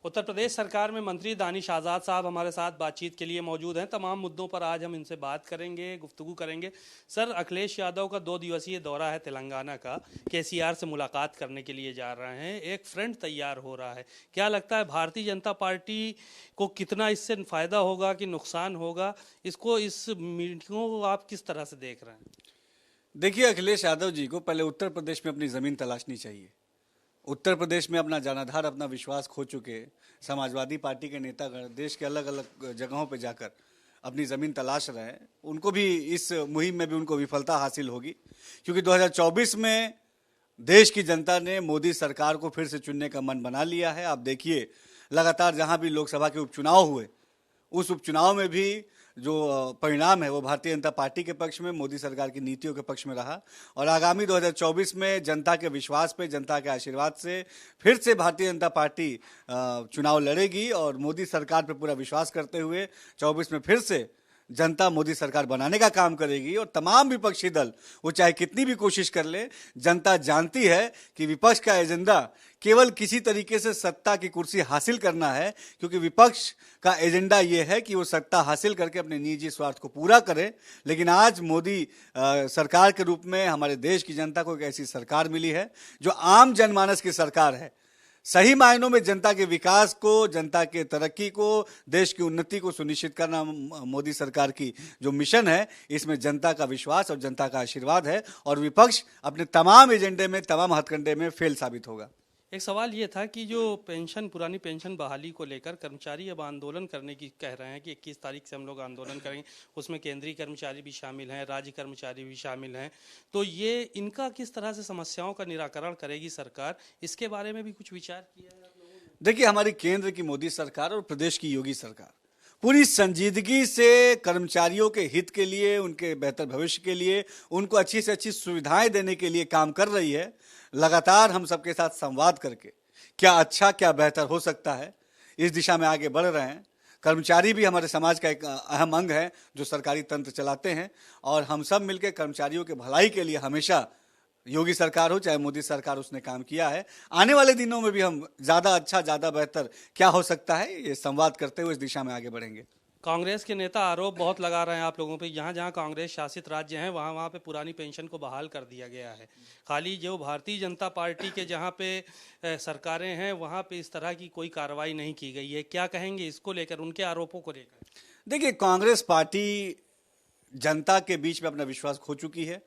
उत्तर प्रदेश सरकार में मंत्री दानिश आज़ाद साहब हमारे साथ बातचीत के लिए मौजूद हैं। तमाम मुद्दों पर आज हम इनसे बात करेंगे, गुफ्तगू करेंगे। सर, अखिलेश यादव का 2 दिवसीय दौरा है तेलंगाना का। केसीआर से मुलाकात करने के लिए जा रहे हैं। एक फ्रंट तैयार हो रहा है। क्या लगता है भारतीय जनता पार्टी को कितना इससे फ़ायदा होगा कि नुकसान होगा? इस मीटिंगों को आप किस तरह से देख रहे हैं? देखिए, अखिलेश यादव जी को पहले उत्तर प्रदेश में अपनी ज़मीन तलाशनी चाहिए। उत्तर प्रदेश में अपना जनाधार, अपना विश्वास खो चुके समाजवादी पार्टी के नेतागण देश के अलग अलग जगहों पर जाकर अपनी ज़मीन तलाश रहे हैं। उनको भी इस मुहिम में भी उनको विफलता हासिल होगी, क्योंकि 2024 में देश की जनता ने मोदी सरकार को फिर से चुनने का मन बना लिया है। आप देखिए, लगातार जहां भी लोकसभा के उपचुनाव हुए, उस उपचुनाव में भी जो परिणाम है वो भारतीय जनता पार्टी के पक्ष में, मोदी सरकार की नीतियों के पक्ष में रहा। और आगामी 2024 में जनता के विश्वास पे, जनता के आशीर्वाद से फिर से भारतीय जनता पार्टी चुनाव लड़ेगी और मोदी सरकार पे पूरा विश्वास करते हुए 24 में फिर से जनता मोदी सरकार बनाने का काम करेगी। और तमाम विपक्षी दल वो चाहे कितनी भी कोशिश कर ले, जनता जानती है कि विपक्ष का एजेंडा केवल किसी तरीके से सत्ता की कुर्सी हासिल करना है, क्योंकि विपक्ष का एजेंडा ये है कि वो सत्ता हासिल करके अपने निजी स्वार्थ को पूरा करे। लेकिन आज मोदी सरकार के रूप में हमारे देश की जनता को एक ऐसी सरकार मिली है जो आम जनमानस की सरकार है। सही मायनों में जनता के विकास को, जनता के तरक्की को, देश की उन्नति को सुनिश्चित करना मोदी सरकार की जो मिशन है, इसमें जनता का विश्वास और जनता का आशीर्वाद है। और विपक्ष अपने तमाम एजेंडे में, तमाम हथकंडे में फेल साबित होगा। एक सवाल ये था कि जो पुरानी पेंशन बहाली को लेकर कर्मचारी अब आंदोलन करने की कह रहे हैं कि 21 तारीख से हम लोग आंदोलन करेंगे। उसमें केंद्रीय कर्मचारी भी शामिल हैं, राज्य कर्मचारी भी शामिल हैं। तो ये इनका किस तरह से समस्याओं का निराकरण करेगी सरकार? इसके बारे में भी कुछ विचार किया है आप लोगों ने? देखिए, हमारी केंद्र की मोदी सरकार और प्रदेश की योगी सरकार पूरी संजीदगी से कर्मचारियों के हित के लिए, उनके बेहतर भविष्य के लिए, उनको अच्छी से अच्छी सुविधाएं देने के लिए काम कर रही है। लगातार हम सबके साथ संवाद करके क्या अच्छा, क्या बेहतर हो सकता है, इस दिशा में आगे बढ़ रहे हैं। कर्मचारी भी हमारे समाज का एक अहम अंग है जो सरकारी तंत्र चलाते हैं, और हम सब मिलकर कर्मचारियों के भलाई के लिए हमेशा, योगी सरकार हो चाहे मोदी सरकार, उसने काम किया है। आने वाले दिनों में भी हम ज़्यादा अच्छा, ज़्यादा बेहतर क्या हो सकता है, ये संवाद करते हुए इस दिशा में आगे बढ़ेंगे। कांग्रेस के नेता आरोप बहुत लगा रहे हैं आप लोगों पे। जहाँ जहाँ कांग्रेस शासित राज्य हैं वहाँ पे पुरानी पेंशन को बहाल कर दिया गया है। खाली जो भारतीय जनता पार्टी के जहाँ पे सरकारें हैं वहाँ पे इस तरह की कोई कार्रवाई नहीं की गई है। क्या कहेंगे इसको लेकर, उनके आरोपों को लेकर? देखिए, कांग्रेस पार्टी जनता के बीच में अपना विश्वास खो चुकी है।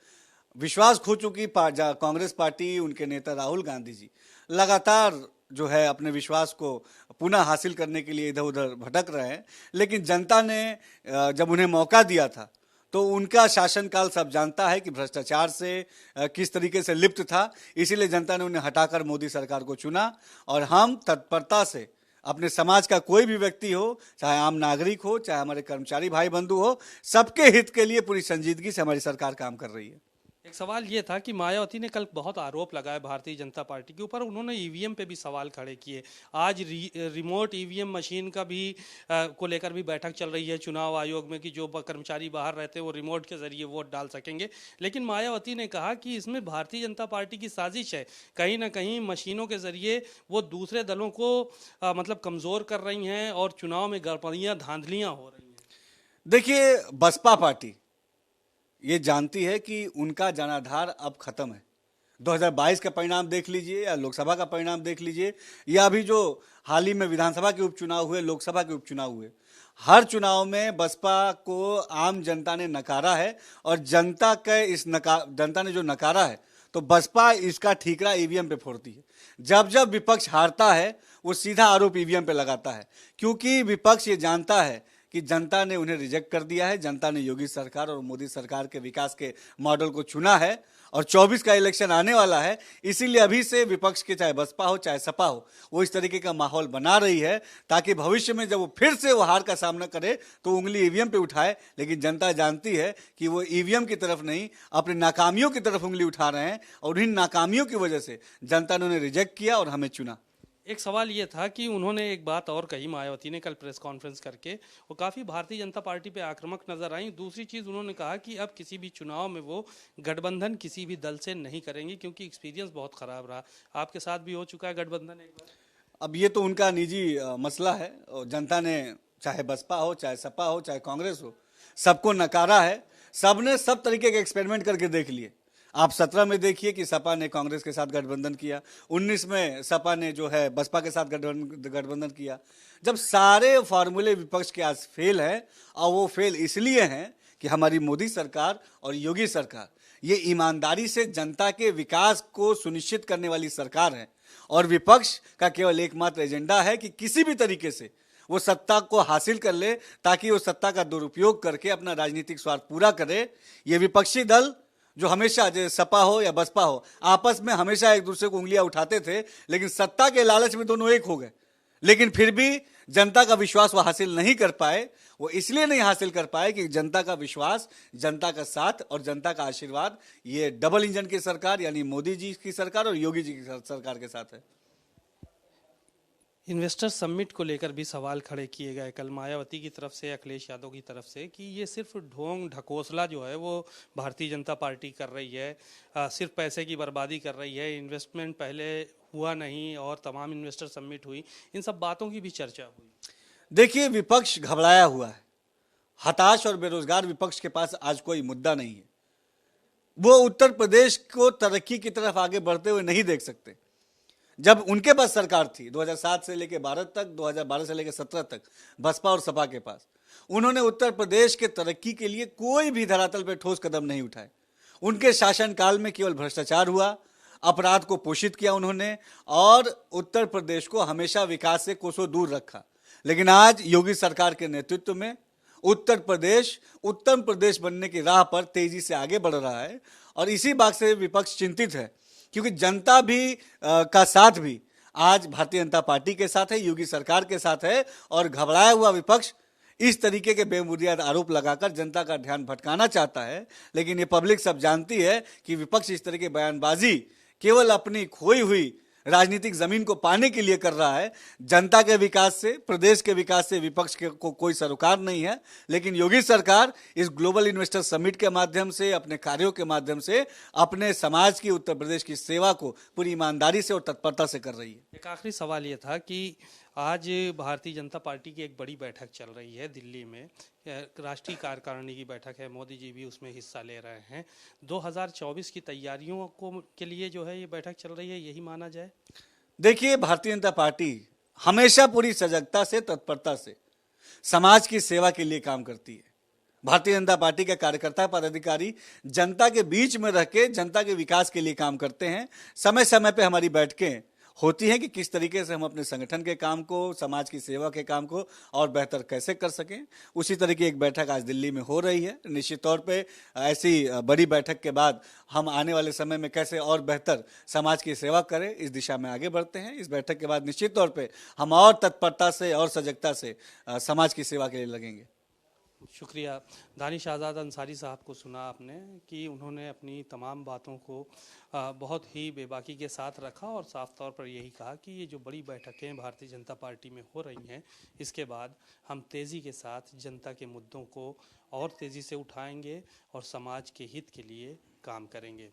विश्वास खो चुकी कांग्रेस पार्टी, उनके नेता राहुल गांधी जी लगातार जो है अपने विश्वास को पुनः हासिल करने के लिए इधर उधर भटक रहे हैं। लेकिन जनता ने जब उन्हें मौका दिया था तो उनका शासनकाल सब जानता है कि भ्रष्टाचार से किस तरीके से लिप्त था। इसीलिए जनता ने उन्हें हटाकर मोदी सरकार को चुना। और हम तत्परता से अपने समाज का कोई भी व्यक्ति हो, चाहे आम नागरिक हो, चाहे हमारे कर्मचारी भाई बंधु हो, सबके हित के लिए पूरी संजीदगी से हमारी सरकार काम कर रही है। एक सवाल ये था कि मायावती ने कल बहुत आरोप लगाए भारतीय जनता पार्टी के ऊपर। उन्होंने ईवीएम पे भी सवाल खड़े किए। आज रिमोट ईवीएम मशीन का भी को लेकर भी बैठक चल रही है चुनाव आयोग में कि जो कर्मचारी बाहर रहते हैं वो रिमोट के जरिए वोट डाल सकेंगे। लेकिन मायावती ने कहा कि इसमें भारतीय जनता पार्टी की साजिश है। कहीं ना कहीं मशीनों के जरिए वो दूसरे दलों को मतलब कमज़ोर कर रही हैं और चुनाव में गड़बड़ियाँ, धांधलियाँ हो रही हैं। देखिए, बसपा पार्टी ये जानती है कि उनका जनाधार अब खत्म है। 2022 का परिणाम देख लीजिए, या लोकसभा का परिणाम देख लीजिए, या अभी जो हाल ही में विधानसभा के उपचुनाव हुए, लोकसभा के उपचुनाव हुए, हर चुनाव में बसपा को आम जनता ने नकारा है। और जनता ने जो नकारा है, तो बसपा इसका ठीकरा ईवीएम पे फोड़ती है। जब जब विपक्ष हारता है वो सीधा आरोप ईवीएम पे लगाता है, क्योंकि विपक्ष ये जानता है कि जनता ने उन्हें रिजेक्ट कर दिया है। जनता ने योगी सरकार और मोदी सरकार के विकास के मॉडल को चुना है, और 24 का इलेक्शन आने वाला है। इसीलिए अभी से विपक्ष के, चाहे बसपा हो चाहे सपा हो, वो इस तरीके का माहौल बना रही है ताकि भविष्य में जब वो फिर से वो हार का सामना करे तो उंगली ईवीएम पे उठाए। लेकिन जनता जानती है कि वो ईवीएम की तरफ नहीं, अपनी नाकामियों की तरफ उंगली उठा रहे हैं, और उन्हीं नाकामियों की वजह से जनता ने उन्हें रिजेक्ट किया और हमें चुना। एक सवाल ये था कि उन्होंने एक बात और कही मायावती ने कल प्रेस कॉन्फ्रेंस करके, वो काफ़ी भारतीय जनता पार्टी पे आक्रामक नजर आई। दूसरी चीज़ उन्होंने कहा कि अब किसी भी चुनाव में वो गठबंधन किसी भी दल से नहीं करेंगे क्योंकि एक्सपीरियंस बहुत ख़राब रहा। आपके साथ भी हो चुका है गठबंधन एक बार? अब ये तो उनका निजी मसला है, और जनता ने चाहे बसपा हो, चाहे सपा हो, चाहे कांग्रेस हो, सबको नकारा है। सबने सब तरीके के एक्सपेरिमेंट करके देख लिए। आप 17 में देखिए कि सपा ने कांग्रेस के साथ गठबंधन किया, 19 में सपा ने जो है बसपा के साथ गठबंधन किया। जब सारे फार्मूले विपक्ष के आज फेल है, और वो फेल इसलिए हैं कि हमारी मोदी सरकार और योगी सरकार ये ईमानदारी से जनता के विकास को सुनिश्चित करने वाली सरकार है, और विपक्ष का केवल एकमात्र एजेंडा है कि किसी भी तरीके से वो सत्ता को हासिल कर ले, ताकि वो सत्ता का दुरुपयोग करके अपना राजनीतिक स्वार्थ पूरा करे। ये विपक्षी दल जो हमेशा, जैसे सपा हो या बसपा हो, आपस में हमेशा एक दूसरे को उंगलियां उठाते थे, लेकिन सत्ता के लालच में दोनों एक हो गए। लेकिन फिर भी जनता का विश्वास वो हासिल नहीं कर पाए। वो इसलिए नहीं हासिल कर पाए कि जनता का विश्वास, जनता का साथ और जनता का आशीर्वाद ये डबल इंजन की सरकार यानी मोदी जी की सरकार और योगी जी की सरकार के साथ है। इन्वेस्टर समिट को लेकर भी सवाल खड़े किए गए कल मायावती की तरफ से, अखिलेश यादव की तरफ से, कि ये सिर्फ ढोंग ढकोसला जो है वो भारतीय जनता पार्टी कर रही है, सिर्फ पैसे की बर्बादी कर रही है, इन्वेस्टमेंट पहले हुआ नहीं और तमाम इन्वेस्टर समिट हुई, इन सब बातों की भी चर्चा हुई। देखिए, विपक्ष घबराया हुआ है, हताश और बेरोजगार विपक्ष के पास आज कोई मुद्दा नहीं है। वो उत्तर प्रदेश को तरक्की की तरफ आगे बढ़ते हुए नहीं देख सकते। जब उनके पास सरकार थी 2007 से लेकर 12 तक, 2012 से लेकर 17 तक, बसपा और सपा के पास, उन्होंने उत्तर प्रदेश के तरक्की के लिए कोई भी धरातल पर ठोस कदम नहीं उठाए। उनके शासनकाल में केवल भ्रष्टाचार हुआ, अपराध को पोषित किया उन्होंने, और उत्तर प्रदेश को हमेशा विकास से कोसों दूर रखा। लेकिन आज योगी सरकार के नेतृत्व में उत्तर प्रदेश उत्तम प्रदेश बनने की राह पर तेजी से आगे बढ़ रहा है, और इसी बात से विपक्ष चिंतित है, क्योंकि जनता भी का साथ भी आज भारतीय जनता पार्टी के साथ है, योगी सरकार के साथ है, और घबराया हुआ विपक्ष इस तरीके के बेबुनियाद आरोप लगाकर जनता का ध्यान भटकाना चाहता है। लेकिन ये पब्लिक सब जानती है कि विपक्ष इस तरह की बयानबाजी केवल अपनी खोई हुई राजनीतिक जमीन को पाने के लिए कर रहा है। जनता के विकास से, प्रदेश के विकास से विपक्ष को कोई सरोकार नहीं है। लेकिन योगी सरकार इस ग्लोबल इन्वेस्टर समिट के माध्यम से, अपने कार्यों के माध्यम से अपने समाज की, उत्तर प्रदेश की सेवा को पूरी ईमानदारी से और तत्परता से कर रही है। एक आखिरी सवाल ये था कि आज भारतीय जनता पार्टी की एक बड़ी बैठक चल रही है दिल्ली में, राष्ट्रीय कार्यकारिणी की बैठक है, मोदी जी भी उसमें हिस्सा ले रहे हैं। 2024 की तैयारियों के लिए जो है ये बैठक चल रही है, यही माना जाए? देखिए, भारतीय जनता पार्टी हमेशा पूरी सजगता से, तत्परता से समाज की सेवा के लिए काम करती है। भारतीय जनता पार्टी के कार्यकर्ता, पदाधिकारी जनता के बीच में रह के जनता के विकास के लिए काम करते हैं। समय समय पे हमारी बैठकें होती हैं कि किस तरीके से हम अपने संगठन के काम को, समाज की सेवा के काम को और बेहतर कैसे कर सकें। उसी तरह की एक बैठक आज दिल्ली में हो रही है। निश्चित तौर पे ऐसी बड़ी बैठक के बाद हम आने वाले समय में कैसे और बेहतर समाज की सेवा करें, इस दिशा में आगे बढ़ते हैं। इस बैठक के बाद निश्चित तौर पे हम और तत्परता से और सजगता से समाज की सेवा के लिए लगेंगे। शुक्रिया। दानिश आज़ाद अंसारी साहब को सुना आपने कि उन्होंने अपनी तमाम बातों को बहुत ही बेबाकी के साथ रखा और साफ तौर पर यही कहा कि ये जो बड़ी बैठकें भारतीय जनता पार्टी में हो रही हैं, इसके बाद हम तेज़ी के साथ जनता के मुद्दों को और तेज़ी से उठाएंगे और समाज के हित के लिए काम करेंगे।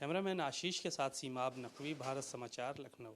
कैमरामैन आशीष के साथ सीमाब नकवी, भारत समाचार, लखनऊ।